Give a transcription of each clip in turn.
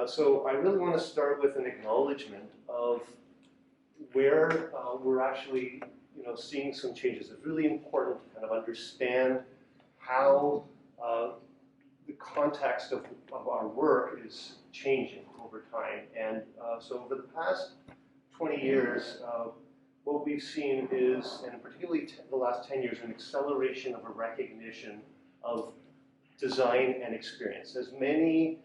So I really want to start with an acknowledgement of where we're actually seeing some changes. It's really important to kind of understand how the context of our work is changing over time. And so over the past 20 years, what we've seen is, and particularly the last 10 years, an acceleration of a recognition of design and experience. As many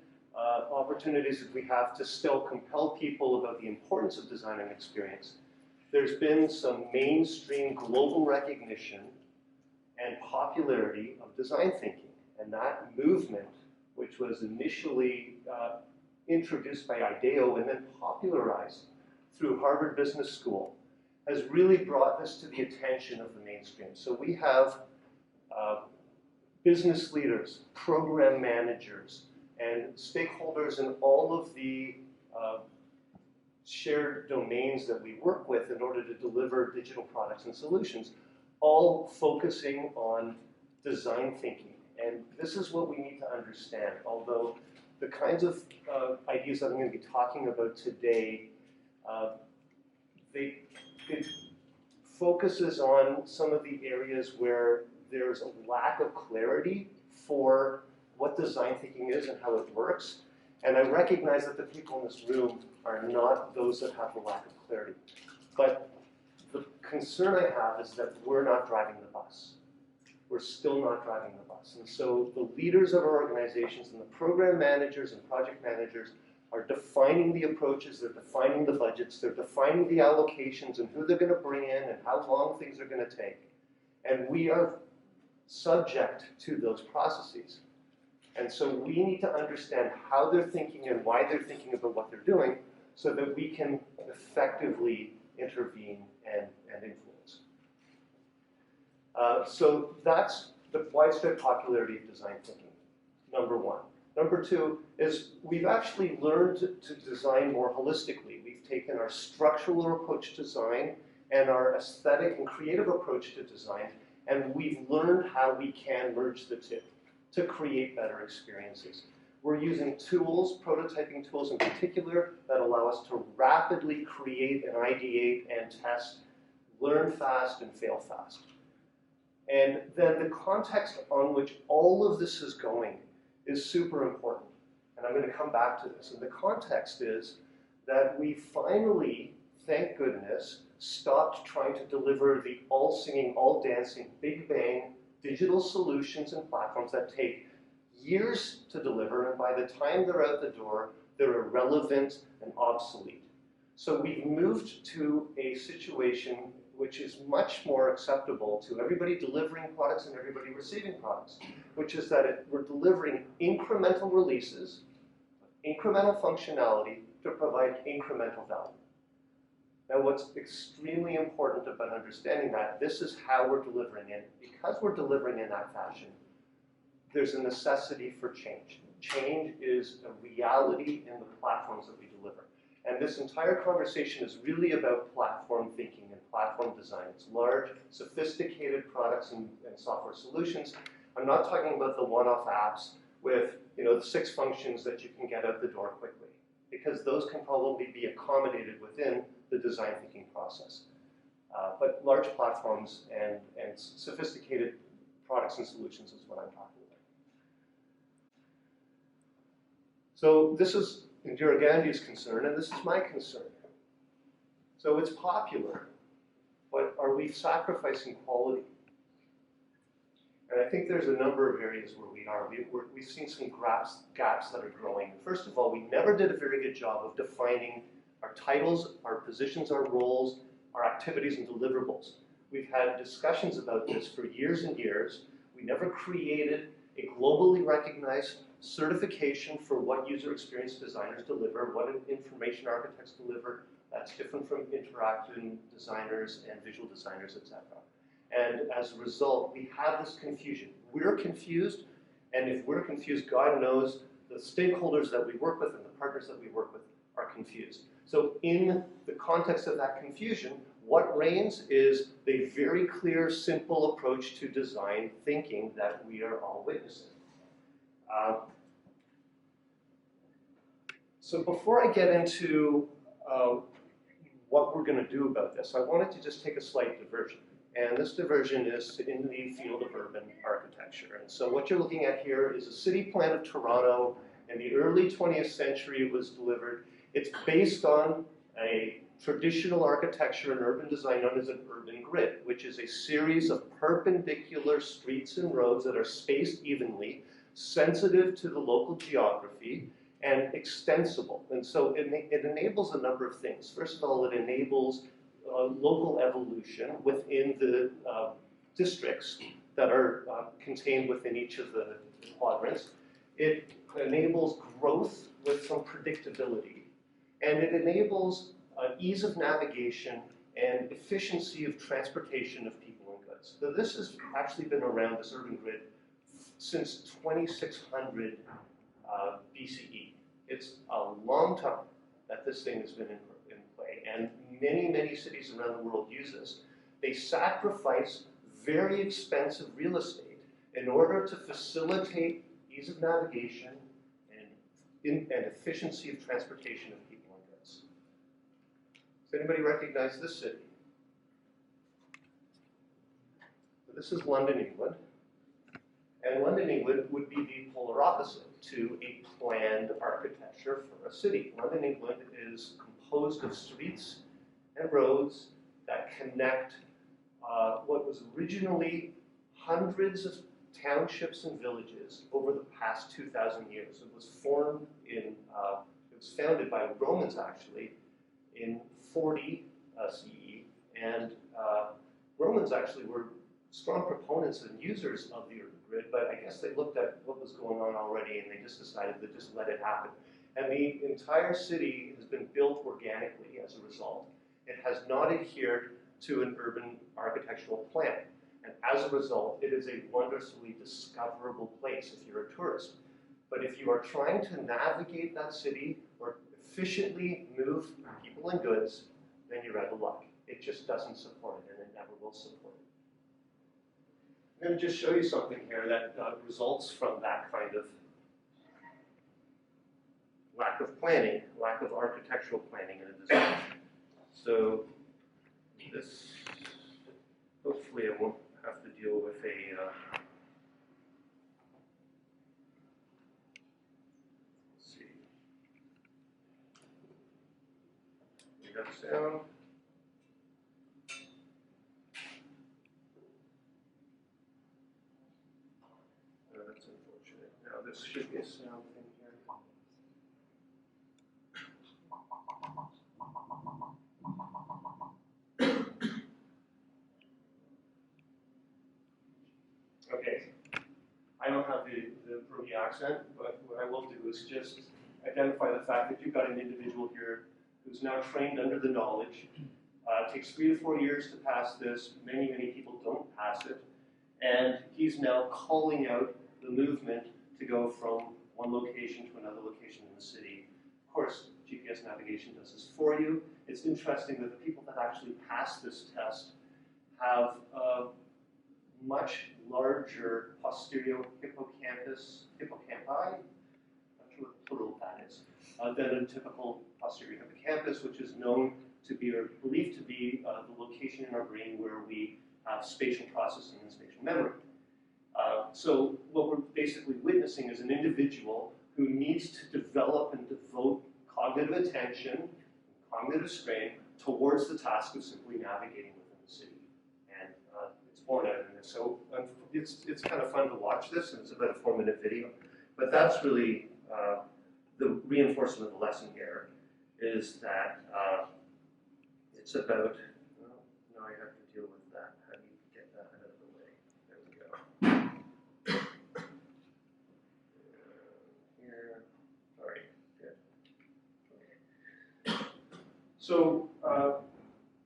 opportunities as we have to still compel people about the importance of design and experience, there's been some mainstream global recognition and popularity of design thinking. And that movement, which was initially introduced by IDEO and then popularized through Harvard Business School, has really brought this to the attention of the mainstream. So we have business leaders, program managers, and stakeholders in all of the shared domains that we work with in order to deliver digital products and solutions, all focusing on design thinking. And this is what we need to understand, although the kinds of ideas that I'm going to be talking about today, it focuses on some of the areas where there's a lack of clarity for what design thinking is and how it works. And I recognize that the people in this room are not those that have the lack of clarity. But the concern I have is that we're not driving the bus. We're still not driving the bus. And so the leaders of our organizations and the program managers and project managers are defining the approaches, they're defining the budgets, they're defining the allocations and who they're going to bring in and how long things are going to take. And we are subject to those processes. And so we need to understand how they're thinking and why they're thinking about what they're doing so that we can effectively intervene and influence. So that's the widespread popularity of design thinking, number one. Number two is we've actually learned to design more holistically. We've taken our structural approach to design and our aesthetic and creative approach to design, and we've learned how we can merge the two to create better experiences. We're using tools, prototyping tools in particular, that allow us to rapidly create and ideate and test, learn fast and fail fast. And then the context on which all of this is going is super important. And I'm going to come back to this. And the context is that we finally, thank goodness, stopped trying to deliver the all-singing, all-dancing, big bang digital solutions and platforms that take years to deliver, and by the time they're out the door, they're irrelevant and obsolete. So we've moved to a situation which is much more acceptable to everybody delivering products and everybody receiving products, which is that we're delivering incremental releases, incremental functionality to provide incremental value. Now, what's extremely important about understanding that, this is how we're delivering it. Because we're delivering in that fashion, there's a necessity for change. Change is a reality in the platforms that we deliver. And this entire conversation is really about platform thinking and platform design. It's large, sophisticated products and software solutions. I'm not talking about the one-off apps with the 6 functions that you can get out the door quickly, because those can probably be accommodated within the design thinking process. But large platforms and sophisticated products and solutions is what I'm talking about. So this is Indira Gandhi's concern, and this is my concern. So it's popular, but are we sacrificing quality? And I think there's a number of areas where we are. We've seen some gaps that are growing. First of all, we never did a very good job of defining our titles, our positions, our roles, our activities and deliverables. We've had discussions about this for years and years. We never created a globally recognized certification for what user experience designers deliver, what information architects deliver. That's different from interactive designers and visual designers, etc. And as a result, we have this confusion. We're confused, and if we're confused, God knows the stakeholders that we work with and the partners that we work with are confused. So in the context of that confusion, what reigns is a very clear, simple approach to design thinking that we are all witnessing. So before I get into what we're going to do about this, I wanted to just take a slight diversion. And this diversion is in the field of urban architecture. And so what you're looking at here is a city plan of Toronto in the early 20th century. It was delivered. It's based on a traditional architecture and urban design known as an urban grid, which is a series of perpendicular streets and roads that are spaced evenly, sensitive to the local geography, and extensible. And so it enables a number of things. First of all, it enables local evolution within the districts that are contained within each of the quadrants. It enables growth with some predictability. And it enables ease of navigation and efficiency of transportation of people and goods. So this has actually been around, this urban grid, since 2600 BCE. It's a long time that this thing has been in play, and many, many cities around the world use this. They sacrifice very expensive real estate in order to facilitate ease of navigation and efficiency of transportation of people and goods. Does anybody recognize this city? So this is London, England. And London, England would be the polar opposite to a planned architecture for a city. London, England is composed of streets and roads that connect what was originally hundreds of townships and villages over the past 2,000 years. It was formed in, it was founded by Romans actually in 40 CE, and Romans actually were strong proponents and users of the urban grid, but I guess they looked at what was going on already and they just decided to just let it happen. And the entire city has been built organically as a result. It has not adhered to an urban architectural plan. And as a result, it is a wondrously discoverable place if you're a tourist. But if you are trying to navigate that city or efficiently move people and goods, then you're out of luck. It just doesn't support it, and it never will support it. I'm going to just show you something here that results from that kind of lack of planning, lack of architectural planning in a design. So this, hopefully I won't have to deal with a, let's see, we got sound. That's unfortunate. Now this should be a sound thing here. Okay, I don't have the Peruvian accent, but what I will do is just identify the fact that you've got an individual here who's now trained under the knowledge. It takes 3 to 4 years to pass this. Many, many people don't pass it. And he's now calling out the movement to go from one location to another location in the city. Of course, GPS navigation does this for you. It's interesting that the people that actually pass this test have a much larger posterior hippocampi, not sure what the plural of that is, than a typical posterior hippocampus, which is known to be, or believed to be, the location in our brain where we have spatial processing and spatial memory. So what we're basically witnessing is an individual who needs to develop and devote cognitive attention, cognitive strain, towards the task of simply navigating within the city. And it's born out in this. So it's kind of fun to watch this, and it's a bit of a formative video. But that's really the reinforcement of the lesson here, is that it's about, well, now I have to deal with that. How do you get that out of the way? There we go. Here, all right, good. Okay. So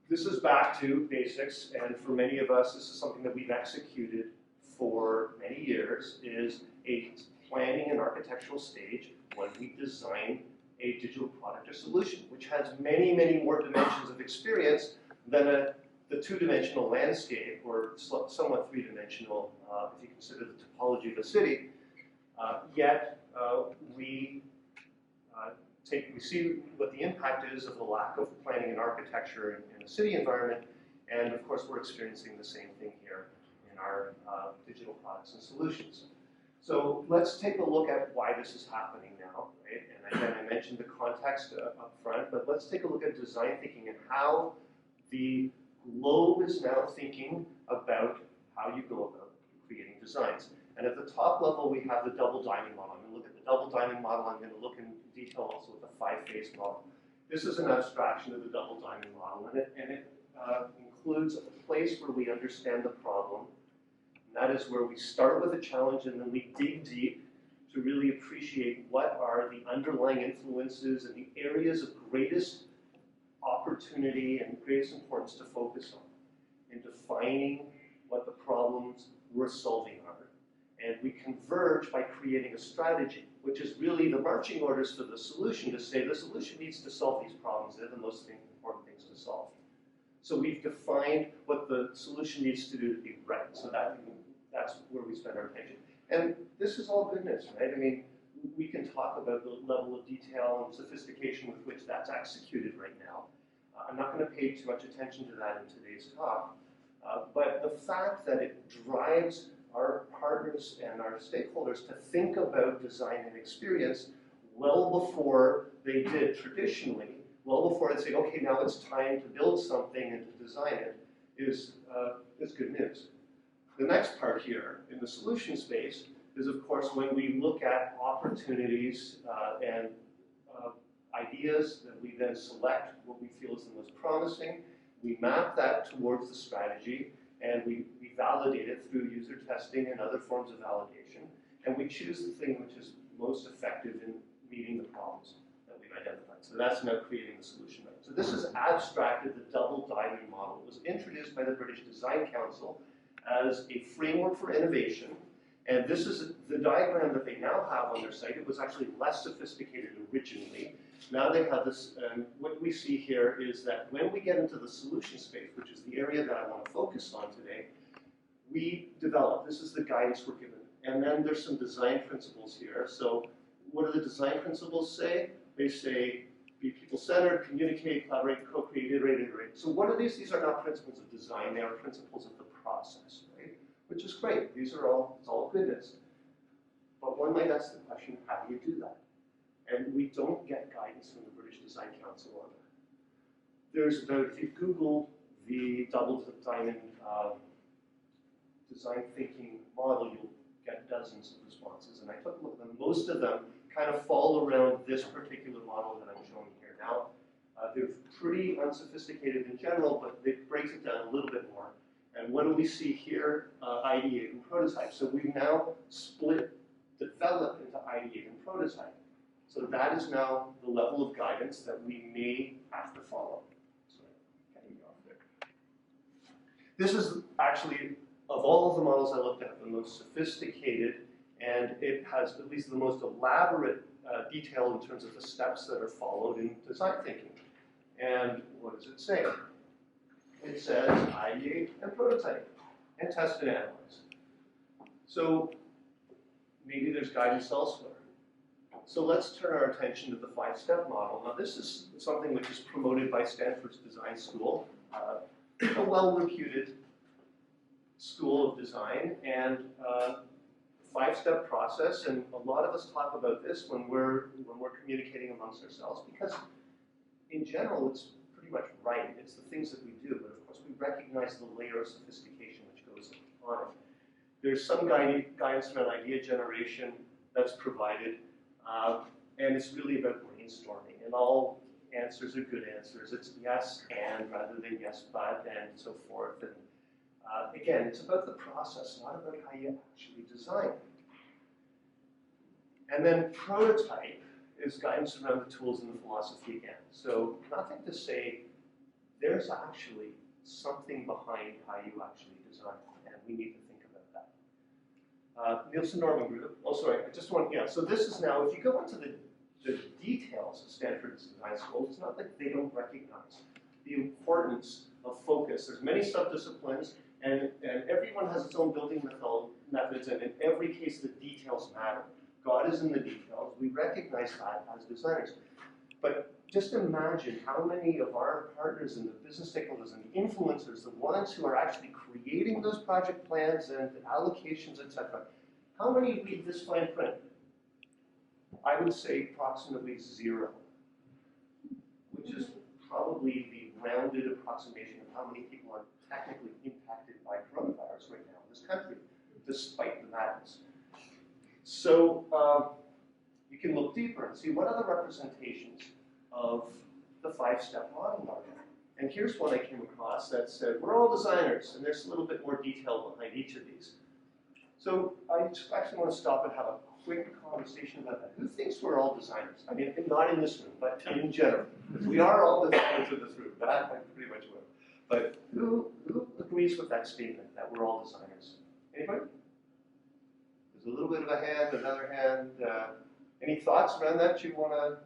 this is back to basics, and for many of us, this is something that we've executed for many years, is a planning and architectural stage when we design a digital product or solution, which has many, many more dimensions of experience than the two-dimensional landscape, or somewhat three-dimensional, if you consider the topology of a city. Yet we we see what the impact is of the lack of planning and architecture in a city environment, and of course we're experiencing the same thing here in our digital products and solutions. So let's take a look at why this is happening now, right? And again, I mentioned the context up front, but let's take a look at design thinking and how the globe is now thinking about how you go about creating designs. And at the top level, we have the double diamond model. I'm going to look at the double diamond model. I'm going to look in detail also at the 5-phase model. This is an abstraction of the double diamond model, and it includes a place where we understand the problem. And that is where we start with a challenge and then we dig deep to really appreciate what are the underlying influences and the areas of greatest opportunity and greatest importance to focus on in defining what the problems we're solving are. And we converge by creating a strategy, which is really the marching orders for the solution to say the solution needs to solve these problems. They're the most important things to solve. So we've defined what the solution needs to do to be right. So that's where we spend our attention. And this is all goodness, right? I mean, we can talk about the level of detail and sophistication with which that's executed right now. I'm not going to pay too much attention to that in today's talk. But the fact that it drives our partners and our stakeholders to think about design and experience well before they did traditionally, well before they say, okay, now it's time to build something and to design it, is good news. The next part here in the solution space is, of course, when we look at opportunities and ideas that we then select what we feel is the most promising, we map that towards the strategy, and we validate it through user testing and other forms of validation, and we choose the thing which is most effective in meeting the problems that we've identified. So that's now creating the solution. So this is abstracted the double diamond model. It was introduced by the British Design Council as a framework for innovation, and this is the diagram that they now have on their site. It was actually less sophisticated originally. Now they have this, and what we see here is that when we get into the solution space, which is the area that I want to focus on today, we develop, this is the guidance we're given. And then there's some design principles here. So what do the design principles say? They say, be people-centered, communicate, collaborate, co-create, iterate. So what are these? These are not principles of design, they are principles of the process, right? Which is great, these are all, it's all goodness. But one might ask the question, how do you do that? And we don't get guidance from the British Design Council on that. There's about, if you Google the double diamond design thinking model, you'll get dozens of responses. And I took a look at them. Most of them kind of fall around this particular model that I'm showing here now. They're pretty unsophisticated in general, but it breaks it down a little bit more. And what do we see here? Ideate and prototype. So we've now split develop into ideate and prototype. So that is now the level of guidance that we may have to follow. Sorry, getting you off there. This is actually, of all of the models I looked at, the most sophisticated, and it has at least the most elaborate detail in terms of the steps that are followed in design thinking. And what does it say? It says ideate and prototype, and test and analyze. So maybe there's guidance elsewhere. So let's turn our attention to the 5-step model. Now this is something which is promoted by Stanford's Design School, a well-reputed school of design, and 5-step process. And a lot of us talk about this when we're communicating amongst ourselves, because in general it's pretty much right. It's the things that we do, but of course we recognize the layer of sophistication which goes on it. There's some guidance around idea generation that's provided. And it's really about brainstorming, and all answers are good answers. It's yes and rather than yes but and so forth. And again, it's about the process, not about how you actually design. And then prototype is guidance around the tools and the philosophy again. So nothing to say there's actually something behind how you actually design, and we need to think about that. Nielsen-Norman group. Oh, sorry. I just want. Yeah. So this is now. If you go into the details of Stanford's Design School, it's not like they don't recognize the importance of focus. There's many subdisciplines, and everyone has its own building methods, and in every case, the details matter. God is in the details. We recognize that as designers. But just imagine how many of our partners and the business stakeholders and the influencers, the ones who are actually creating those project plans and allocations, etc., how many read this fine print? I would say approximately 0, which is probably the rounded approximation of how many people are technically impacted by coronavirus right now in this country, despite the madness. So you can look deeper and see what other representations of the 5-step model are there. And here's one I came across that said, we're all designers, and there's a little bit more detail behind each of these. So I just actually want to stop and have a quick conversation about that. Who thinks we're all designers? I mean, not in this room, but in general. Because we are all designers in this room. That I pretty much will. But who agrees with that statement, that we're all designers? Anybody? There's a little bit of a hand, another hand. Any thoughts around that you want to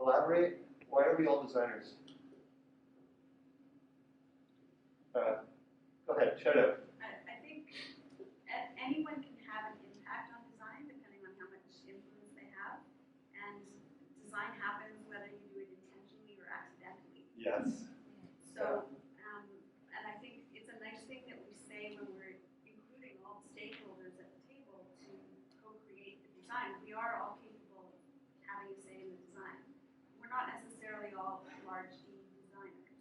elaborate? Why are we all designers? Go ahead, shout out. I think anyone can have an impact on design depending on how much influence they have. And design happens whether you do it intentionally or accidentally. Yes. So, and I think it's a nice thing that we say when we're including all the stakeholders at the table to co-create the design. We are all capable of having a say in the design. We're not necessarily all large D designers,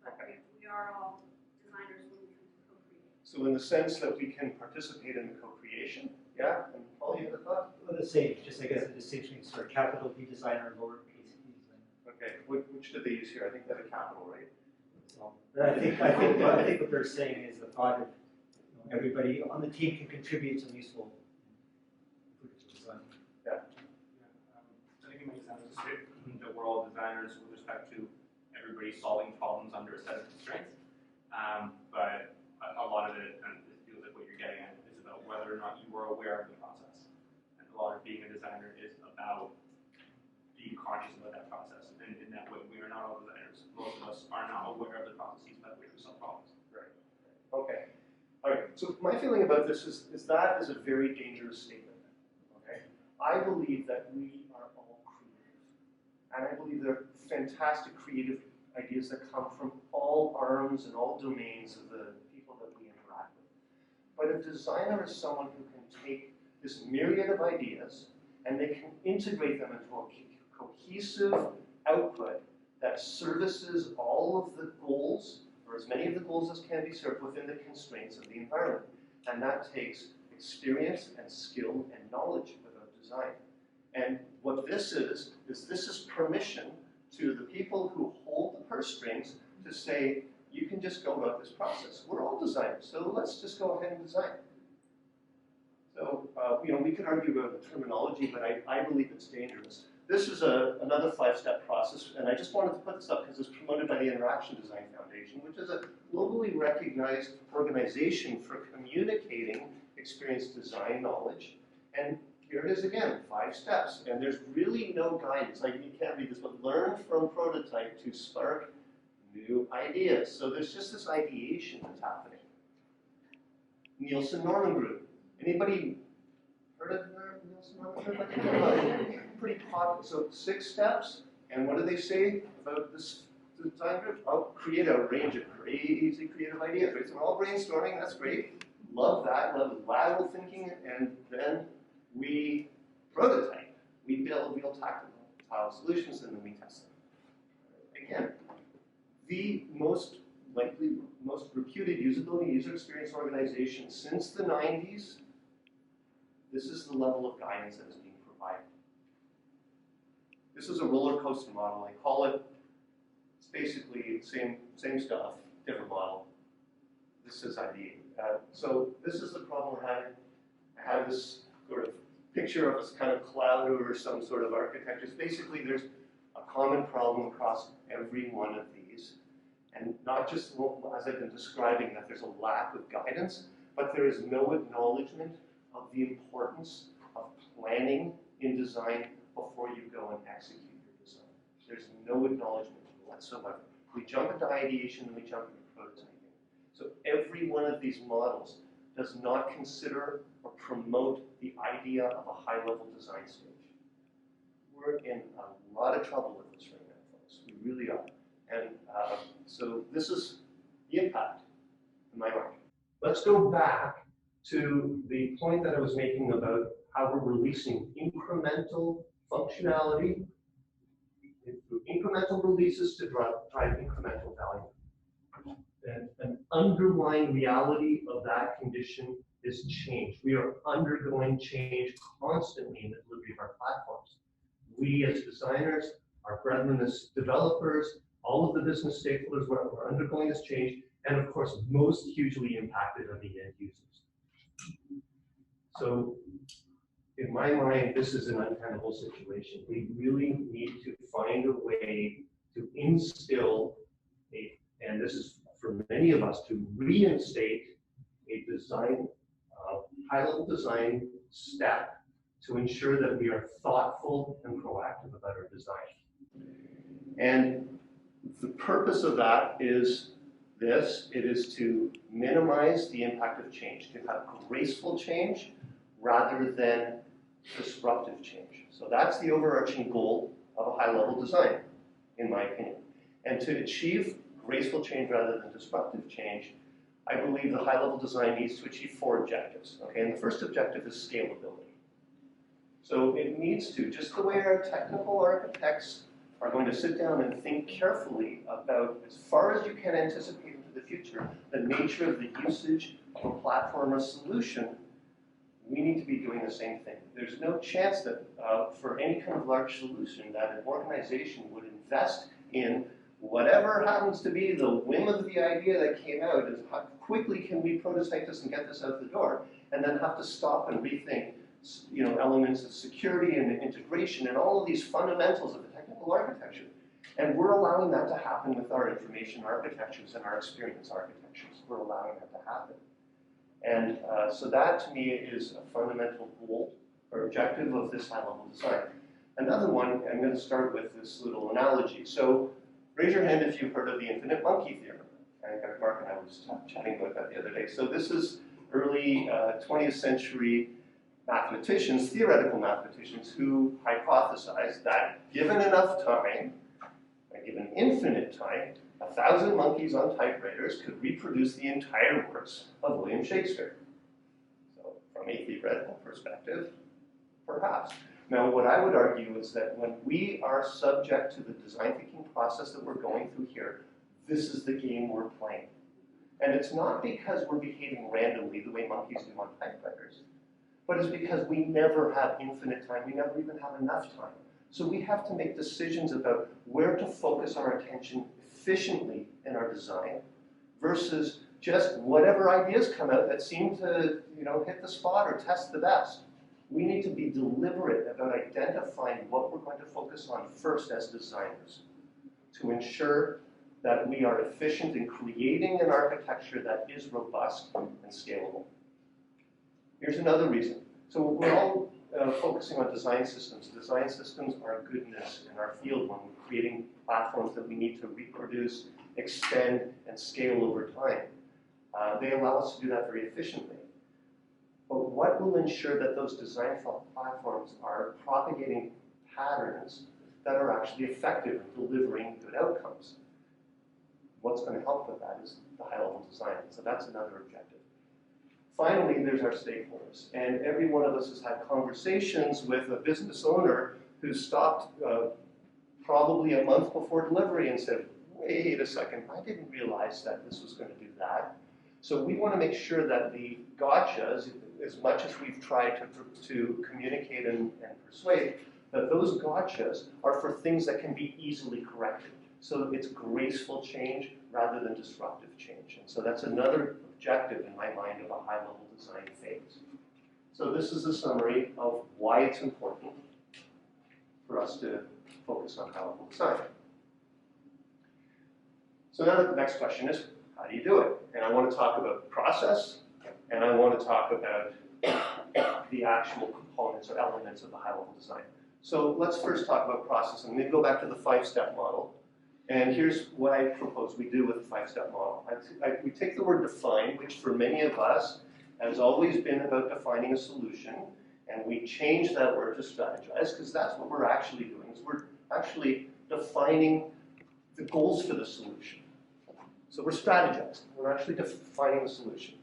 but we are all designers when we come to co-create. So in the sense that we can participate in the co-creation, yeah? And Paul, you have a thought? Well, the same, just I guess the distinction is sort of capital D designer and lowercase d designer. Okay, which did they use here? I think they have a capital, right? But I think what they're saying is the thought of everybody on the team can contribute some useful design. Yeah. I think it makes sense to say that we're all designers with respect to everybody solving problems under a set of constraints. But a lot of it, and it feels like what you're getting at, is about whether or not you are aware of the process. And a lot of being a designer is about being conscious about that process. And in that way, we are not all designers. Most of us are not aware of the processes by which we solve problems. Right. Okay. All right. So my feeling about this is that is a very dangerous statement. Okay. I believe that we are all creative, and I believe there are fantastic creative ideas that come from all arms and all domains of the people that we interact with. But a designer is someone who can take this myriad of ideas and they can integrate them into a cohesive output that services all of the goals, or as many of the goals as can be served within the constraints of the environment. And that takes experience and skill and knowledge about design. And what this is this is permission to the people who hold the purse strings to say, you can just go about this process. We're all designers, so let's just go ahead and design. So, we could argue about the terminology, but I believe it's dangerous. This is another 5-step process, and I just wanted to put this up because it's promoted by the Interaction Design Foundation, which is a globally recognized organization for communicating experienced design knowledge. And here it is again, 5 steps, and there's really no guidance. Like, you can't read this, but learn from prototype to spark new ideas. So there's just this ideation that's happening. Nielsen-Norman group. Anybody heard of Nielsen-Norman group? Pretty popular. So 6 steps, and what do they say about this design group? I'll create a range of crazy creative ideas, right? So we're all brainstorming, that's great. Love that, love lateral thinking, and then we prototype. We build real tactile solutions, and then we test them. Again, the most reputed usability user experience organization since the 90s, this is the level of guidance that is being provided. This is a roller coaster model. I call it, it's basically same stuff, different model. This is ID. So this is the problem we're having. I have this sort of picture of this kind of cloud over some sort of architecture. Basically, there's a common problem across every one of these. And not just, as I've been describing, that there's a lack of guidance, but there is no acknowledgement of the importance of planning in design before you go and execute your design. There's no acknowledgement whatsoever. We jump into ideation and we jump into prototyping. So every one of these models does not consider or promote the idea of a high-level design stage. we're in a lot of trouble with this right now, folks. We really are. And so this is the impact in my mind. Let's go back to the point that I was making about how we're releasing incremental functionality through incremental releases to drive incremental value. And an underlying reality of that condition is change. We are undergoing change constantly in the delivery of our platforms. We as designers, our brethren as developers, all of the business stakeholders, we're undergoing this change, and of course, most hugely impacted are the end users. So, in my mind, this is an untenable situation. We really need to find a way to instill and this is for many of us, to reinstate a design, high-level design step to ensure that we are thoughtful and proactive about our design. And the purpose of that is this: it is to minimize the impact of change, to have graceful change rather than disruptive change. So that's the overarching goal of a high-level design, in my opinion. And to achieve graceful change rather than disruptive change, I believe the high-level design needs to achieve 4 objectives. Okay, and the first objective is scalability. So it needs to, just the way our technical architects are going to sit down and think carefully about, as far as you can anticipate into the future, the nature of the usage of a platform or solution, we need to be doing the same thing. There's no chance that for any kind of large solution that an organization would invest in whatever happens to be the whim of the idea that came out, is how quickly can we prototype this and get this out the door, and then have to stop and rethink, elements of security and integration and all of these fundamentals of the technical architecture. And we're allowing that to happen with our information architectures and our experience architectures. We're allowing that to happen. And so that, to me, is a fundamental goal or objective of this high-level design. Another one, I'm going to start with this little analogy. So raise your hand if you've heard of the infinite monkey theorem. I think Mark and I was chatting about that the other day. So this is early 20th century mathematicians, theoretical mathematicians, who hypothesized that given enough time, given infinite time, 1,000 monkeys on typewriters could reproduce the entire works of William Shakespeare. So from a theoretical perspective, perhaps. Now, what I would argue is that when we are subject to the design thinking process that we're going through here, this is the game we're playing. And it's not because we're behaving randomly the way monkeys do on typewriters, but it's because we never have infinite time. We never even have enough time. So we have to make decisions about where to focus our attention efficiently in our design versus just whatever ideas come out that seem to hit the spot or test the best. We need to be deliberate about identifying what we're going to focus on first as designers to ensure that we are efficient in creating an architecture that is robust and scalable. Here's another reason. So we're all focusing on design systems. Design systems are goodness in our field when we're creating platforms that we need to reproduce, extend, and scale over time. They allow us to do that very efficiently. But what will ensure that those design platforms are propagating patterns that are actually effective in delivering good outcomes? What's going to help with that is the high-level design. So that's another objective. Finally, there's our stakeholders. And every one of us has had conversations with a business owner who stopped probably a month before delivery and said, wait a second, I didn't realize that this was going to do that. So we want to make sure that the gotchas, as much as we've tried to communicate and persuade, that those gotchas are for things that can be easily corrected. So it's graceful change rather than disruptive change. And so that's another objective in my mind of a high-level design phase. So this is a summary of why it's important for us to focus on high-level design. So now the next question is, how do you do it? And I want to talk about process, and I want to talk about the actual components or elements of the high-level design. So let's first talk about process, and then go back to the 5-step model. And here's what I propose we do with the 5-step model. We take the word define, which for many of us has always been about defining a solution, And we change that word to strategize because that's what we're actually doing, is we're actually defining the goals for the solution. So we're strategizing, we're actually defining the solution.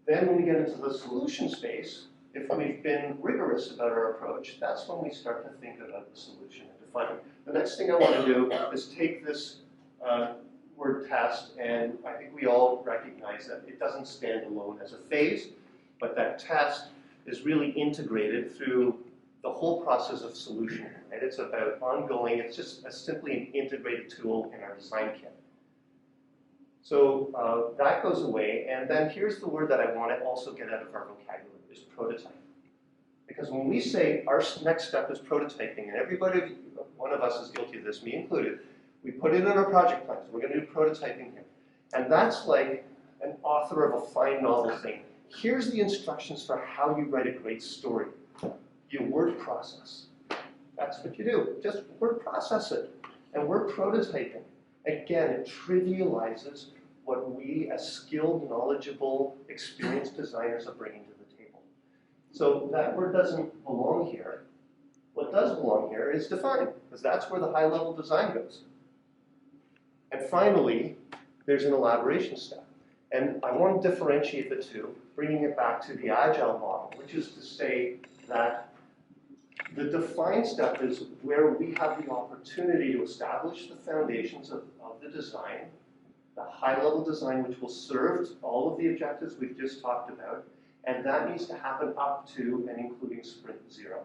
Then when we get into the solution space, if we've been rigorous about our approach, that's when we start to think about the solution and defining. The next thing I want to do is take this word test, and I think we all recognize that it doesn't stand alone as a phase, but that test is really integrated through the whole process of solution. And it's about ongoing, it's just simply an integrated tool in our design kit. So that goes away, and then here's the word that I want to also get out of our vocabulary, is prototype. Because when we say our next step is prototyping, and everybody, one of us is guilty of this, me included, we put it in our project plans, we're going to do prototyping here. And that's like an author of a fine novel saying, here's the instructions for how you write a great story. You word process. That's what you do. Just word process it. And we're prototyping. Again, it trivializes what we as skilled, knowledgeable, experienced designers are bringing to the table. So that word doesn't belong here. What does belong here is define, because that's where the high-level design goes. And finally, there's an elaboration step. And I want to differentiate the two, bringing it back to the agile model, which is to say that the define step is where we have the opportunity to establish the foundations of the design, the high-level design which will serve all of the objectives we've just talked about, and that needs to happen up to and including sprint 0.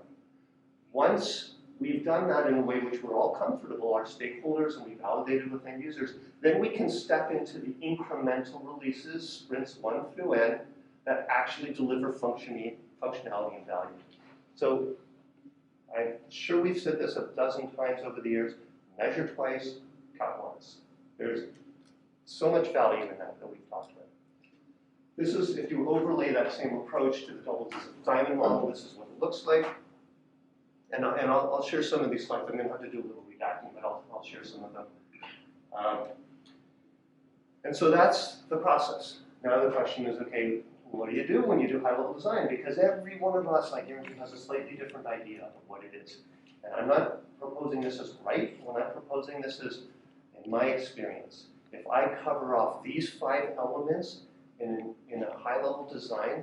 Once we've done that in a way which we're all comfortable, our stakeholders, and we validated with end users, then we can step into the incremental releases, sprints 1 through n, that actually deliver functionality and value. So I'm sure we've said this a dozen times over the years, measure twice, cut once. There's so much value in that we've talked about. This is, if you overlay that same approach to the double diamond model, this is what it looks like. And I'll share some of these slides. I'm going to have to do a little redacting, but I'll share some of them. And so that's the process. Now the question is, okay, what do you do when you do high-level design? Because every one of us, I guarantee, has a slightly different idea of what it is. And I'm not proposing this as right. What I'm proposing this is, in my experience, if I cover off these 5 elements in a high-level design,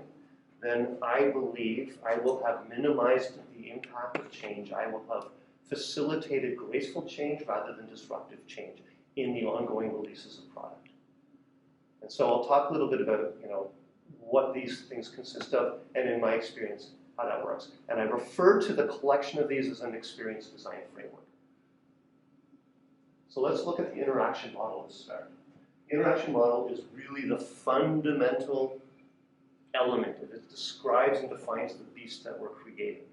then I believe I will have minimized the impact of change. I will have facilitated graceful change rather than disruptive change in the ongoing releases of product. And so I'll talk a little bit about, what these things consist of, and in my experience, how that works. And I refer to the collection of these as an experience design framework. So let's look at the interaction model to start. The interaction model is really the fundamental element. It describes and defines the beast that we're creating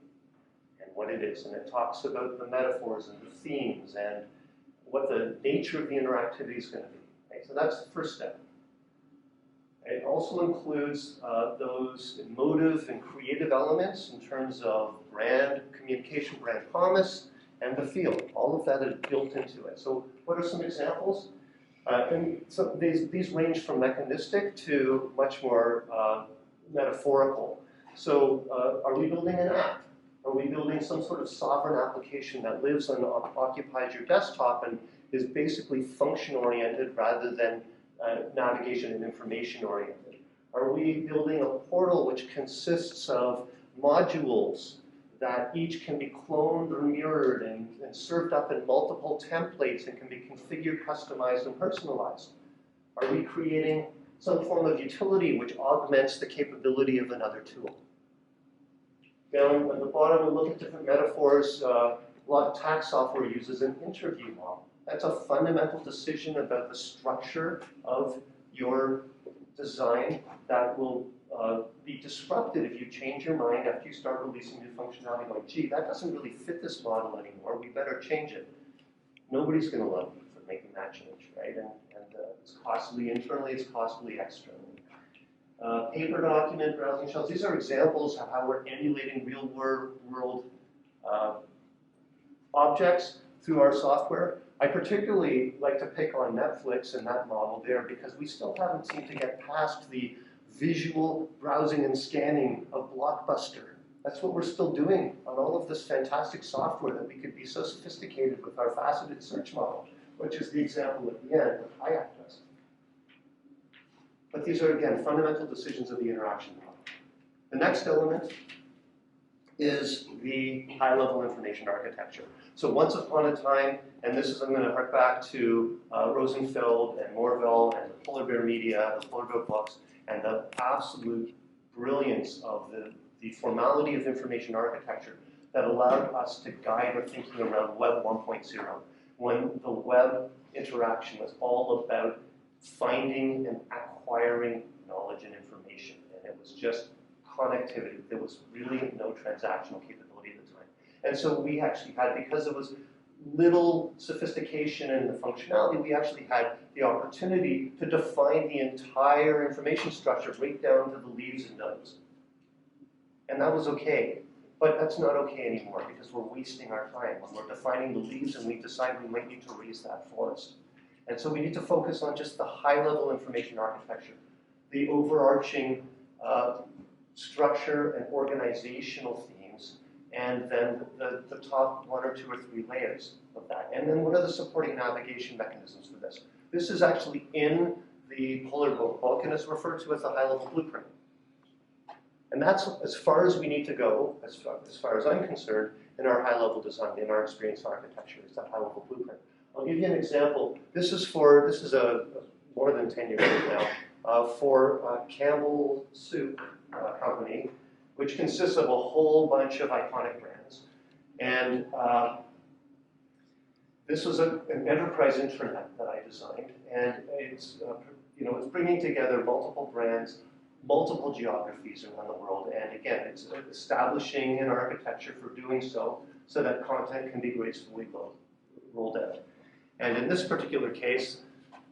and what it is. And it talks about the metaphors and the themes and what the nature of the interactivity is going to be. Okay? So that's the first step. It also includes those emotive and creative elements in terms of brand communication, brand promise, and the feel. All of that is built into it. So what are some examples? And so these range from mechanistic to much more metaphorical. So are we building an app? Are we building some sort of sovereign application that lives and occupies your desktop and is basically function-oriented rather than navigation and information-oriented? Are we building a portal which consists of modules that each can be cloned or mirrored and served up in multiple templates and can be configured, customized, and personalized? Are we creating some form of utility which augments the capability of another tool? Down at the bottom, we look at different metaphors. A lot of tax software uses an interview model. That's a fundamental decision about the structure of your design that will be disrupted if you change your mind after you start releasing new functionality. Like, gee, that doesn't really fit this model anymore. We better change it. Nobody's going to love you for making that change, right? And it's costly internally, it's costly externally. Paper document, browsing shells. These are examples of how we're emulating real world objects through our software. I particularly like to pick on Netflix and that model there because we still haven't seemed to get past the visual browsing and scanning of Blockbuster. That's what we're still doing on all of this fantastic software that we could be so sophisticated with our faceted search model, which is the example at the end of Kayak does. But these are, again, fundamental decisions of the interaction model. The next element is the high-level information architecture. So once upon a time, and this is, I'm going to hark back to Rosenfeld and Morville and the Polar Bear Media, the Polar Bear books, and the absolute brilliance of the formality of information architecture that allowed us to guide our thinking around Web 1.0, when the web interaction was all about finding and acquiring knowledge and information, and it was just connectivity. There was really no transactional capability at the time. And so we actually had, because there was little sophistication in the functionality, we actually had the opportunity to define the entire information structure right down to the leaves and nodes. And that was okay. But that's not okay anymore because we're wasting our time when we're defining the leaves and we decide we might need to raise that forest. And so we need to focus on just the high-level information architecture, the overarching structure and organizational themes, and then the top 1 or 2 or 3 layers of that. And then what are the supporting navigation mechanisms for this? This is actually in the Polar book and is referred to as the high-level blueprint. And that's as far as we need to go, as far as I'm concerned, in our high-level design, in our experience architecture, is that high-level blueprint. I'll give you an example. This is a more than 10 years old now, for Campbell soup company, which consists of a whole bunch of iconic brands. And this was an enterprise intranet that I designed, and it's it's bringing together multiple brands, multiple geographies around the world, and again, it's establishing an architecture for doing so that content can be gracefully rolled out. And in this particular case,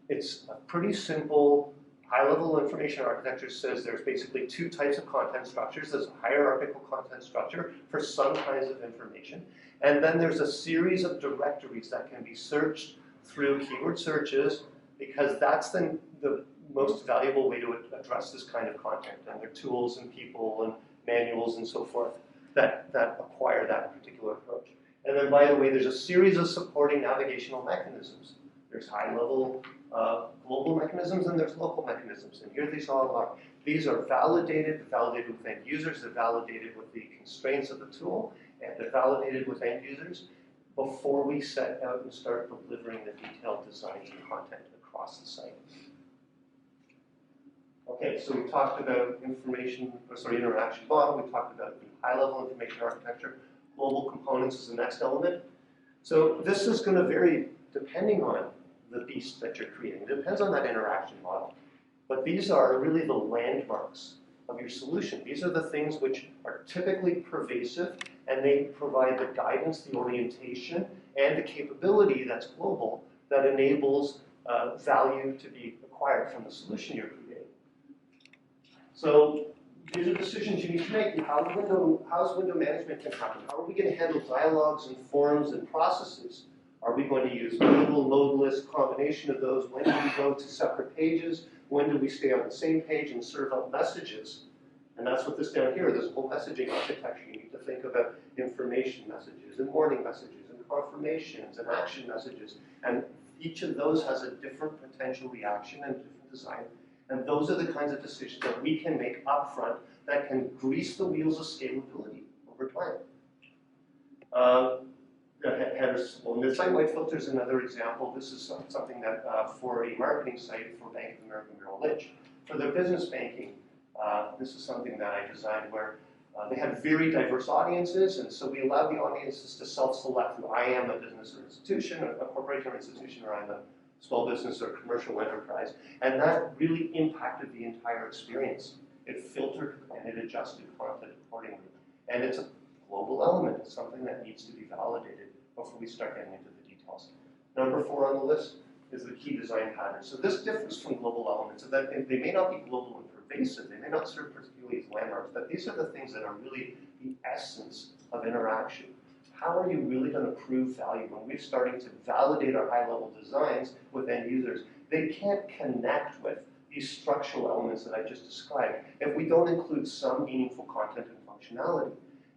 it's a pretty simple high-level information architecture. Says there's basically 2 types of content structures. There's a hierarchical content structure for some kinds of information, and then there's a series of directories that can be searched through keyword searches, because that's the most valuable way to address this kind of content. And there are tools and people and manuals and so forth that acquire that particular approach. And then, by the way, there's a series of supporting navigational mechanisms. There's high-level global mechanisms and there's local mechanisms. And here these all are. These are validated with end users, they're validated with the constraints of the tool, and they're validated with end users before we set out and start delivering the detailed designs and content across the site. Okay, so we talked about interaction model, we talked about the high-level information architecture. Global components is the next element. So this is going to vary depending on the beast that you're creating. It depends on that interaction model. But these are really the landmarks of your solution. These are the things which are typically pervasive, and they provide the guidance, the orientation, and the capability that's global that enables value to be acquired from the solution you're creating. So these are decisions you need to make. How's window management can happen? How are we going to handle dialogues and forums and processes? Are we going to use modal, modeless, combination of those? When do we go to separate pages? When do we stay on the same page and serve up messages? And that's what this down here, this whole messaging architecture. You need to think about information messages and warning messages and confirmations and action messages. And each of those has a different potential reaction and different design. And those are the kinds of decisions that we can make upfront that can grease the wheels of scalability over time. Well, the site-wide filter is another example. This is something that for a marketing site for Bank of America Merrill Lynch. For their business banking, this is something that I designed where they had very diverse audiences, and so we allowed the audiences to self-select who I am, a business or institution, a corporation or institution, or I'm a small business or commercial enterprise, and that really impacted the entire experience. It filtered and it adjusted content accordingly. And it's a global element. It's something that needs to be validated before we start getting into the details. Number 4 on the list is the key design pattern. So this differs from global elements, so that they may not be global and pervasive, they may not serve particularly as landmarks, but these are the things that are really the essence of interaction. How are you really going to prove value when we're starting to validate our high-level designs with end users? They can't connect with these structural elements that I just described if we don't include some meaningful content and functionality.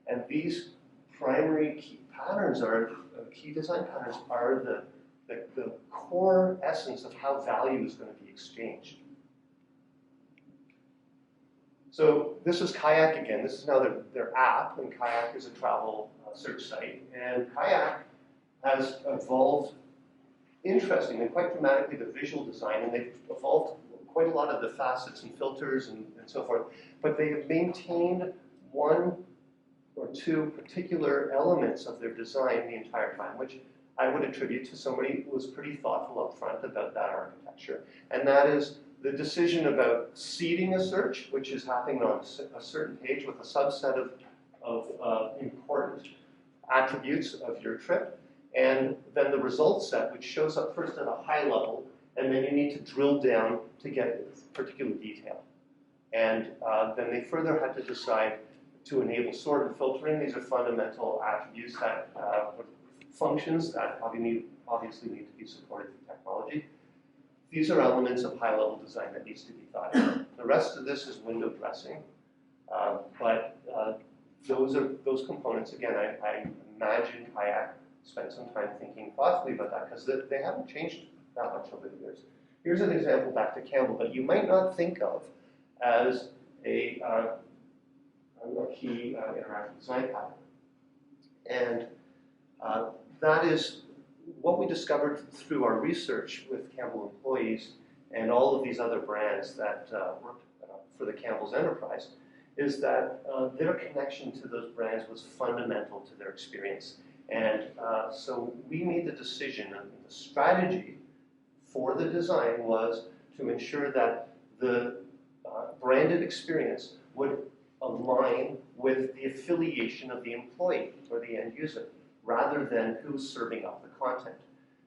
And these primary key patterns are, key design patterns are the core essence of how value is going to be exchanged. So this is Kayak again. This is now their app, and Kayak is a travel search site. And Kayak has evolved interestingly and quite dramatically the visual design, and they've evolved quite a lot of the facets and filters and so forth. But they have maintained one or two particular elements of their design the entire time, which I would attribute to somebody who was pretty thoughtful up front about that architecture. And that is the decision about seeding a search, which is happening on a certain page with a subset of important attributes of your trip, and then the results set, which shows up first at a high level, and then you need to drill down to get particular detail. And then they further had to decide to enable sort and filtering. These are fundamental attributes that functions that obviously need to be supported through technology. These are elements of high-level design that needs to be thought about. The rest of this is window dressing, but those components, again, I imagine Kayak spent some time thinking thoughtfully about that because they haven't changed that much over the years. Here's an example back to Campbell that you might not think of as a key interactive design pattern. And that is what we discovered through our research with Campbell employees and all of these other brands that worked for the Campbell's enterprise, is that their connection to those brands was fundamental to their experience. And so we made the decision, and the strategy for the design was to ensure that the branded experience would align with the affiliation of the employee or the end user, rather than who's serving up the content.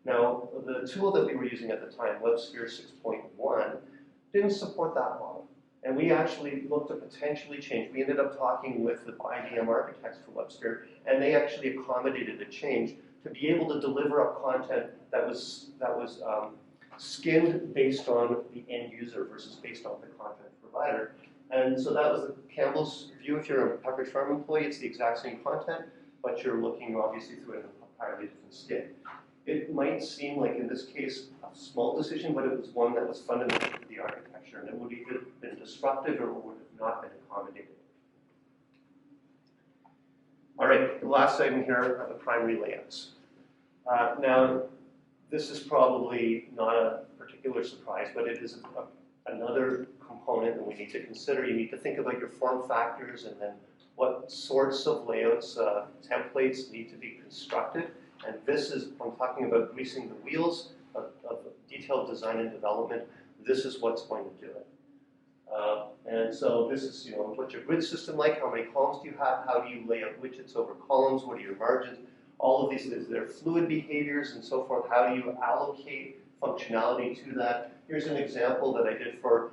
Now, the tool that we were using at the time, WebSphere 6.1, didn't support that model. And we actually looked to potentially change. We ended up talking with the IBM architects for WebSphere, and they actually accommodated a change to be able to deliver up content that was skinned based on the end user versus based on the content provider. And so that was the Campbell's view. If you're a Pepperidge Farm employee, it's the exact same content, but you're looking obviously through an entirely different skin. It might seem like in this case a small decision, but it was one that was fundamental to the architecture, and it would either have been disruptive or would have not been accommodated. All right, the last item here are the primary layouts. Now, this is probably not a particular surprise, but it is another component that we need to consider. You need to think about your form factors and then what sorts of layouts, templates need to be constructed. And this is, I'm talking about greasing the wheels of detailed design and development. This is what's going to do it. And so this is, what's your grid system like? How many columns do you have? How do you lay out widgets over columns? What are your margins? All of these, their fluid behaviors and so forth. How do you allocate functionality to that? Here's an example that I did for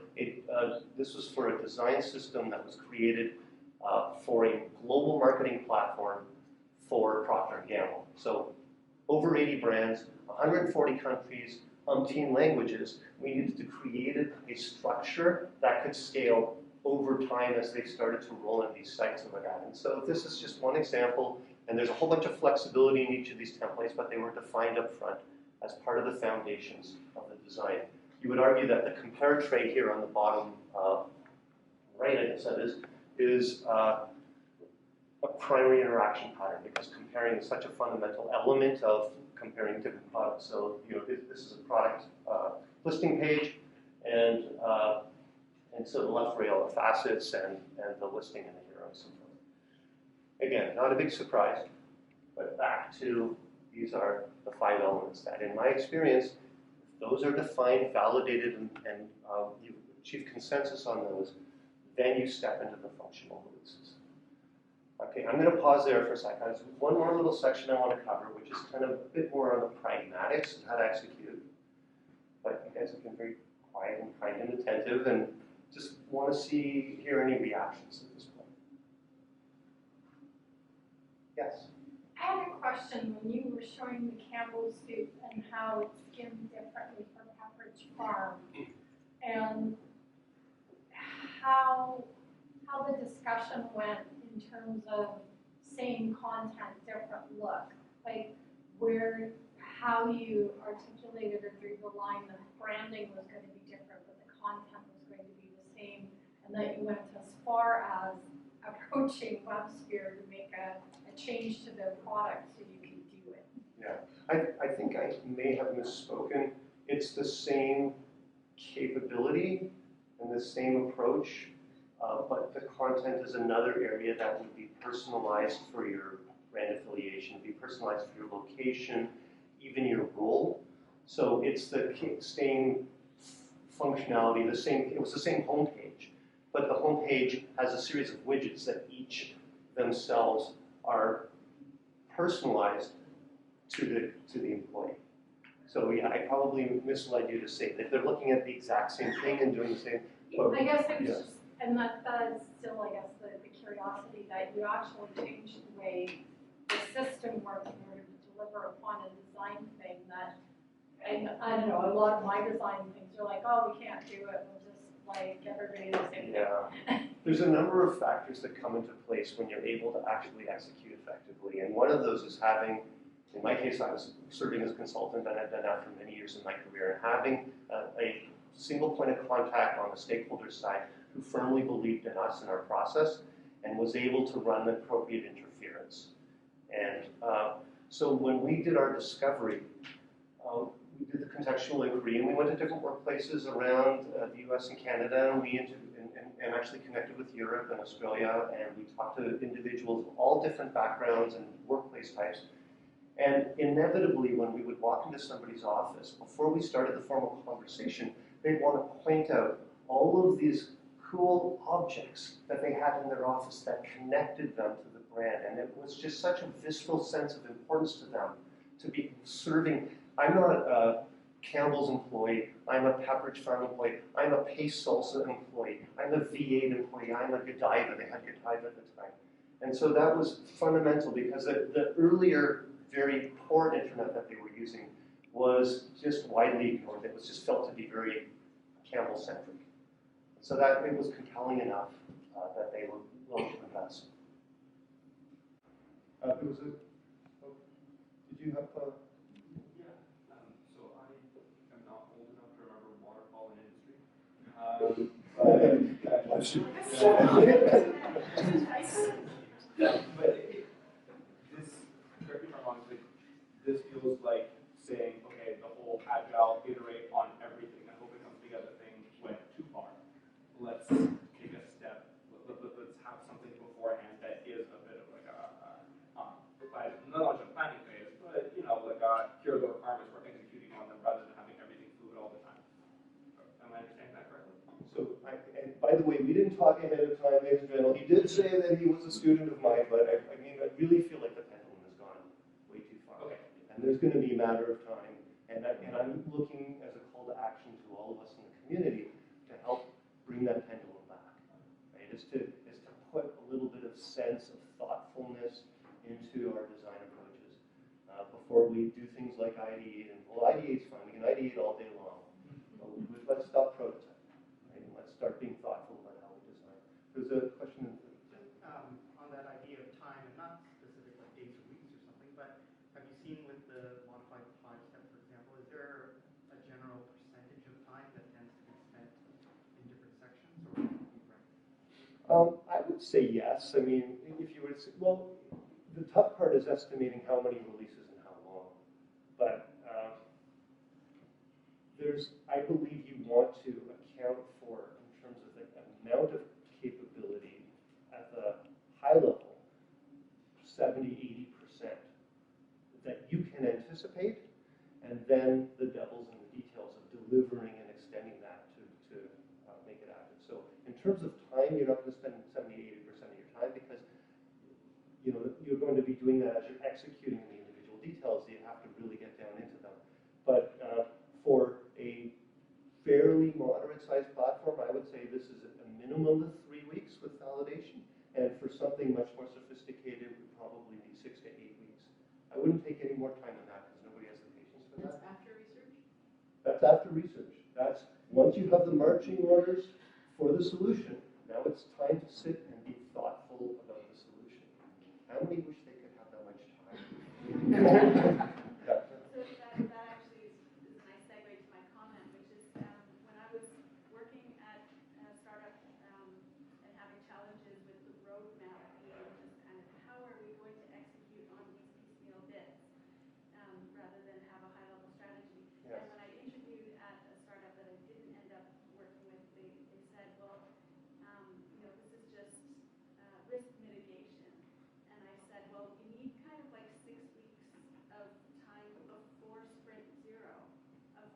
this was for a design system that was created for a global marketing platform for Procter & Gamble. So over 80 brands, 140 countries, umpteen languages. We needed to create a structure that could scale over time as they started to roll in these sites and like that. And so this is just one example, and there's a whole bunch of flexibility in each of these templates, but they were defined up front as part of the foundations of the design. You would argue that the compare tray here on the bottom right, I guess that is a primary interaction pattern, because comparing is such a fundamental element of comparing different products. So this is a product listing page, and so the left rail are facets and the listing and the hero and so forth. Again, not a big surprise, but back to these are the 5 elements that, in my experience, if those are defined, validated, and you achieve consensus on those, then you step into the functional releases. Okay, I'm going to pause there for a second. There's one more little section I want to cover, which is kind of a bit more on the pragmatics of how to execute. But you guys have been very quiet and kind and attentive, and just want to hear any reactions at this point. Yes? I had a question when you were showing the Campbell soup and how it's skinned differently from Pepperidge Farm, and how the discussion went in terms of same content, different look. Like how you articulated or drew the line, the branding was going to be different, but the content was going to be the same, and that you went as far as approaching WebSphere to make a change to their product so you can do it. Yeah, I think I may have misspoken. It's the same capability and the same approach, but the content is another area that would be personalized for your brand affiliation, be personalized for your location, even your role. So it's the same functionality, it was the same homepage, but the homepage has a series of widgets that each themselves are personalized to the employee. So yeah, I probably misled you to say that they're looking at the exact same thing and doing the same. I guess it was just, and that is still, I guess, the curiosity that you actually changed the way the system works in order to deliver upon a design thing that, and I don't know, a lot of my design things are like, oh, we can't do it, we'll just like everybody the same thing. Yeah, there's a number of factors that come into place when you're able to actually execute effectively, and one of those is having, in my case, I was serving as a consultant, and I've done that for many years in my career, and having a single point of contact on the stakeholder side who firmly believed in us and our process and was able to run appropriate interference. And so when we did our discovery, we did the contextual inquiry, and we went to different workplaces around the US and Canada, and actually connected with Europe and Australia, and we talked to individuals of all different backgrounds and workplace types. And inevitably, when we would walk into somebody's office, before we started the formal conversation, they'd want to point out all of these cool objects that they had in their office that connected them to the brand. And it was just such a visceral sense of importance to them to be serving. I'm not a Campbell's employee, I'm a Pepperidge Farm employee, I'm a Pace Salsa employee, I'm a V8 employee, I'm a Godiva, they had Godiva at the time. And so that was fundamental because the earlier, very poor internet that they were using was just widely ignored. It was just felt to be very Campbell-centric. So that it was compelling enough that they were willing to invest. There was a, did you have a? Yeah, so I am not old enough to remember waterfall in industry. But this, correct me if I'm wrong, this feels like saying, okay, the whole agile, iterate on everything, and hope it comes together thing went too far. Let's take a step, let's have something beforehand that is a bit of like not just a planning phase, but you know, like here are the requirements we're executing on them rather than having everything fluid all the time. Am I understanding that correctly? So, and by the way, we didn't talk ahead of time, ladies and gentlemen. He did say that he was a student of mine, but I mean, I really feel like the pendulum has gone way too far. Okay. And there's going to be a matter of time, and I'm looking as a call to action to all of us in the community to help bring that pendulum back. Right? Is to put a little bit of sense of thoughtfulness into our design approaches before we do things like ideate. And well, ideate's fine. We can ideate all day long. But let's stop prototyping. Right? And let's start being thoughtful about how we design. There's a question. On that idea of time, and not specific like days or weeks or something, but have you seen with the modified 5-step, for example, is there a general percentage of time that tends to be spent in different sections, or I would say yes. I mean, if you were to say, well, the tough part is estimating how many releases and how long. But I believe you want to account for, in terms of the amount of capability at the high level, 70–80% that you can anticipate, and then the devil's in the details of delivering and extending that to make it active. So in terms of time, you're not going to spend 70–80% of your time because you know you're going to be doing that as you're executing the individual details. So you have to really get down into them. But for a fairly moderate-sized platform, I would say this is a minimum of 3 weeks with validation, and for something much more sophisticated, it would probably be 6 to 8 weeks. I wouldn't take any more time than that because nobody has the patience for that. That's after research? That's after research. That's once you have the marching orders for the solution, now it's time to sit and be thoughtful about the solution. how many wish they could have that much time? Yeah. So that actually is a nice segue to my comment, which is when I was working at a startup and having challenges with the roadmap being just kind of how are we going to execute on these piecemeal bits rather than have a high-level strategy. Yes. And when I interviewed at a startup that I didn't end up working with, they said, well, this is just risk mitigation. And I said, well, you need kind of like 6 weeks of time before sprint 0 of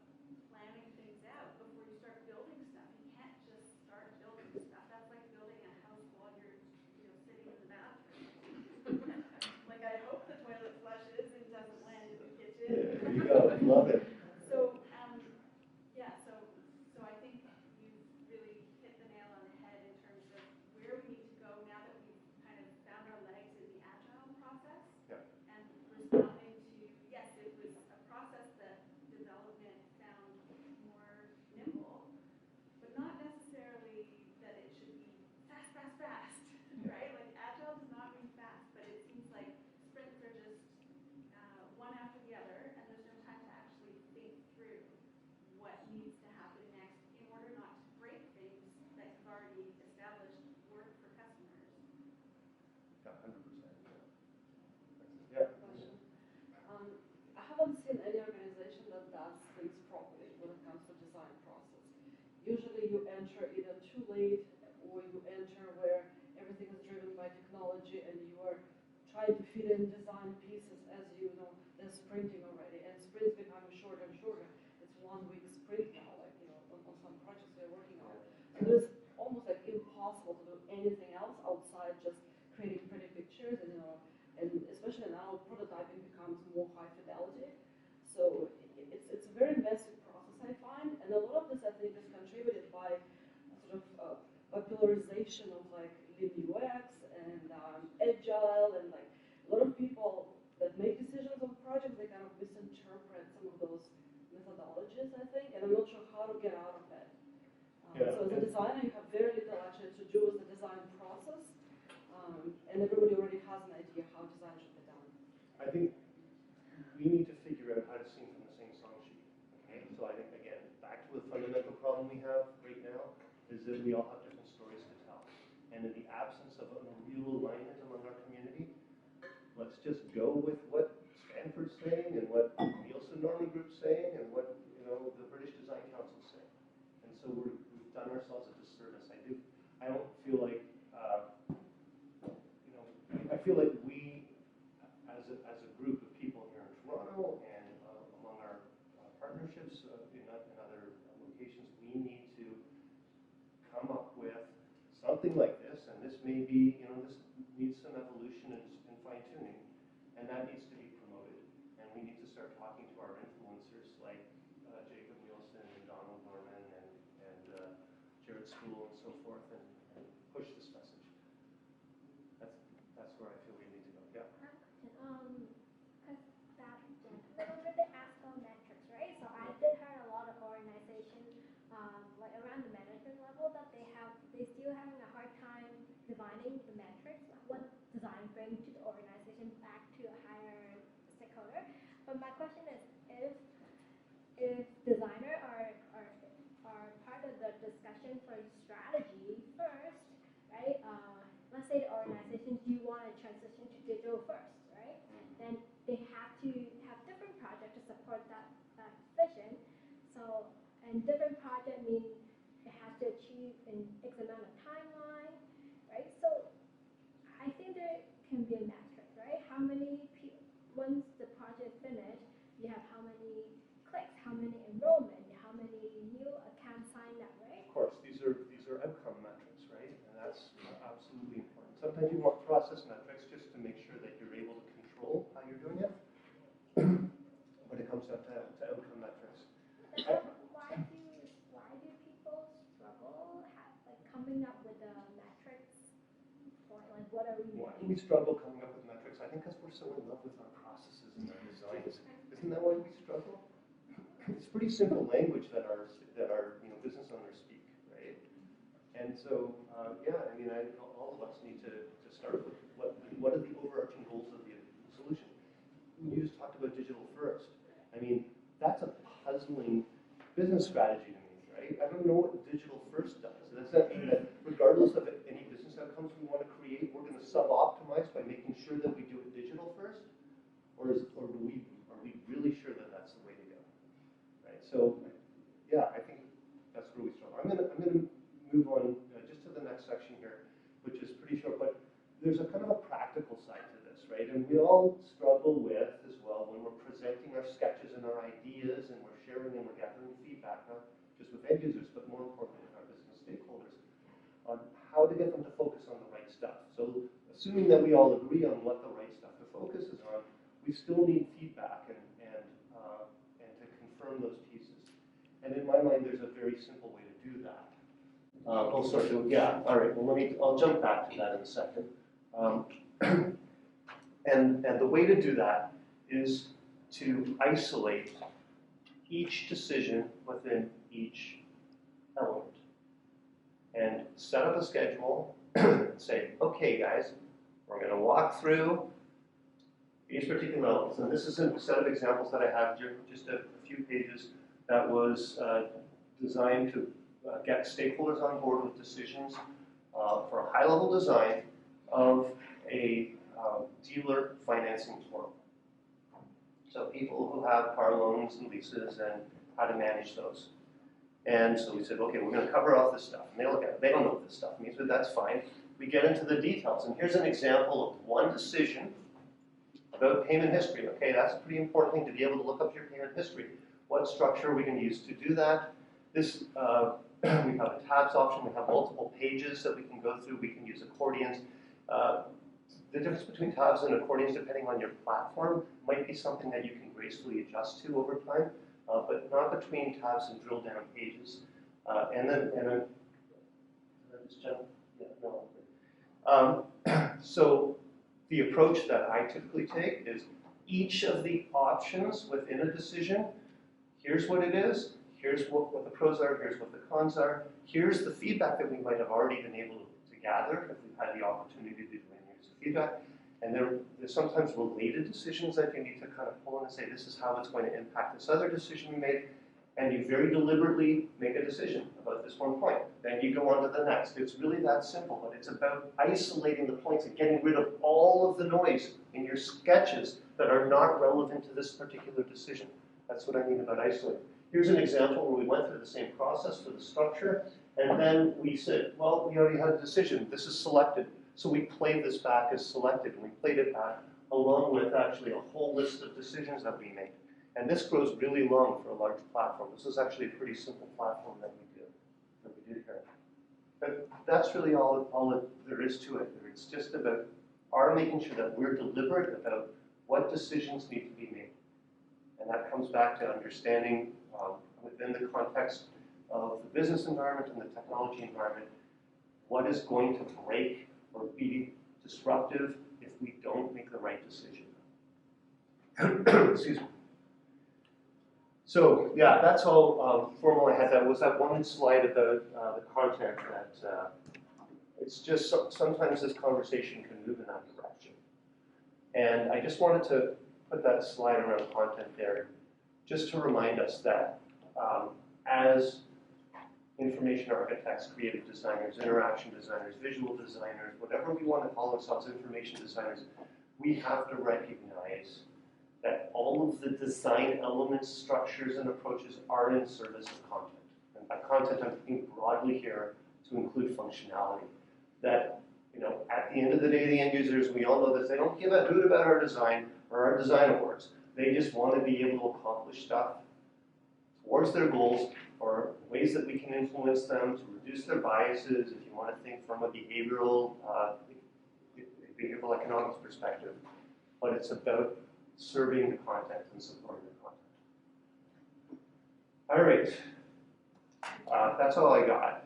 planning things out before you start building stuff. You can't just start building stuff. That's like building a house while you're sitting in the bathroom. Like I hope the toilet flushes and doesn't land in the kitchen. There you go. Love it. So so I think you've really hit the nail on the head in terms of where we need to go now that we've kind of found our legs in the agile process. Yeah. And responding to, yes, it was a process that development found more nimble, but not necessarily that it should be fast, right? Like agile does not mean fast, but it seems like sprints are just one after the other, and there's no time to actually think through what needs to happen next in order not to break things that have already established work for customers. Yeah, 100%. Yeah. Question. I haven't seen any organization that does things properly when it comes to design process. Usually you enter either too late or you enter where everything is driven by technology and you are trying to fit in design pieces as you know, they're sprinting already and sprints becoming shorter and shorter. It's 1 week sprint now, like, on some projects we're working on. So it's almost like impossible to do anything else outside just creating pretty pictures and, and especially now prototyping becomes more high fidelity. So it's a very messy process, I find, and a lot of this I think is contributed by sort of popularization of like lean UX and agile and like a lot of people that make decisions on projects, they kind of misinterpret some of those methodologies, I think, and I'm not sure how to get out of that. So as a designer, you have very little actually to do with the design process, and everybody already has an idea how design should be done. I think we need to figure out how to sing from the same song sheet. Okay? So I think, again, back to the fundamental problem we have right now is that we all have different stories to tell. And in the absence of a real alignment among our community, let's just go with what Stanford's saying and what Nielsen Norman Group's saying and what the British Design Council's saying. And so we've done ourselves a disservice. I don't feel like I feel like we as a group of people here in Toronto and among our partnerships in other locations, we need to come up with something like this, and this may be, this needs some evolution and fine tuning, and that needs to be promoted. And we need to start talking to our influencers like Jacob Nielsen and Donald Norman and Jared Spool and so forth, and push this message. That's where I feel we need to go. Yeah. Because that little bit they ask about metrics, right? So I did hear a lot of organizations, like around the management level, that they still having a hard time defining the metrics, what design brings to the organization back to a higher stakeholder. But my question is, if designers are part of the discussion for strategy first, right? Let's say the organization do want to transition to digital first, right? Then they have to have different projects to support that vision. So, and different project means it has to achieve an X amount of timeline, right? So, I think there can be a metric, right? How many people, once the project finished, you have how many clicks, how many enrollment, how many new accounts signed up, right? Of course, these are outcome metrics, right? And that's absolutely important. Sometimes you want process metrics just to make sure that you're able to control how you're doing it. When it comes down to outcome metrics. Why do people struggle coming up with the metrics? Or like what are we? Why do we struggle coming up with metrics? I think because we're so in love with our processes and our designs. Isn't that why we struggle? It's pretty simple language that our business owners speak, right? And so, all of us need to start with what what are the overarching goals of the solution? You just talked about digital first. I mean, that's a puzzling business strategy to me, right? I don't know what digital first does. Does that mean that regardless of any business outcomes we want to create, we're going to sub-optimize by making sure that we do it digital first? Or are we really sure that that's the way to go? Right? So, yeah, I think that's where we start. I'm gonna move on just to the next section here, which is pretty short, but there's a kind of a practical side to this, right? And we all struggle with as well when we're presenting our sketches and our ideas and we're sharing and we're gathering feedback, not just with end users, but more importantly with our business stakeholders, on how to get them to focus on the right stuff. So assuming that we all agree on what the right stuff to focus is on, we still need feedback and to confirm those pieces. And in my mind, there's a very simple way to do that. Oh, sorry. Yeah. All right. Well, I'll jump back to that in a second. And the way to do that is to isolate each decision within each element and set up a schedule and say, okay, guys, we're going to walk through these particular elements. And this is a set of examples that I have here, just a few pages, that was designed to get stakeholders on board with decisions for a high-level design of a dealer financing portal. So people who have car loans and leases and how to manage those. And so we said, okay, we're going to cover off this stuff. And they look at it. They don't know what this stuff means, but that's fine. We get into the details. And here's an example of one decision about payment history. Okay, that's a pretty important thing to be able to look up your payment history. What structure are we going to use to do that? This, we have a tabs option. We have multiple pages that we can go through. We can use accordions. The difference between tabs and accordions, depending on your platform, might be something that you can gracefully adjust to over time, but not between tabs and drill down pages. So the approach that I typically take is each of the options within a decision. Here's what it is. Here's what the pros are. Here's what the cons are. Here's the feedback that we might have already been able to gather if we've had the opportunity to do any feedback. And there's sometimes related decisions that you need to kind of pull in and say, this is how it's going to impact this other decision you made. And you very deliberately make a decision about this one point. Then you go on to the next. It's really that simple, but it's about isolating the points and getting rid of all of the noise in your sketches that are not relevant to this particular decision. That's what I mean about isolating. Here's an example where we went through the same process for the structure, and then we said, well, we already had a decision. This is selected. So we played this back as selected, and we played it back along with actually a whole list of decisions that we made. And this grows really long for a large platform. This is actually a pretty simple platform that we did here. But that's really all there is to it. It's just about our making sure that we're deliberate about what decisions need to be made. And that comes back to understanding within the context of the business environment and the technology environment, what is going to break or be disruptive if we don't make the right decision. Excuse me. So yeah, that's all formal I had. That was that one slide about the content that it's just sometimes this conversation can move in that direction. And I just wanted to put that slide around content there just to remind us that as information architects, creative designers, interaction designers, visual designers, whatever we want to call ourselves, information designers, we have to recognize that all of the design elements, structures, and approaches are in service of content. And by content, I'm thinking broadly here to include functionality. That, you know, at the end of the day, the end users, we all know this, they don't give a hoot about our design or our design awards. They just want to be able to accomplish stuff towards their goals or ways that we can influence them to reduce their biases, if you want to think from a behavioral economics perspective. But it's about serving the content and supporting the content. All right, that's all I got.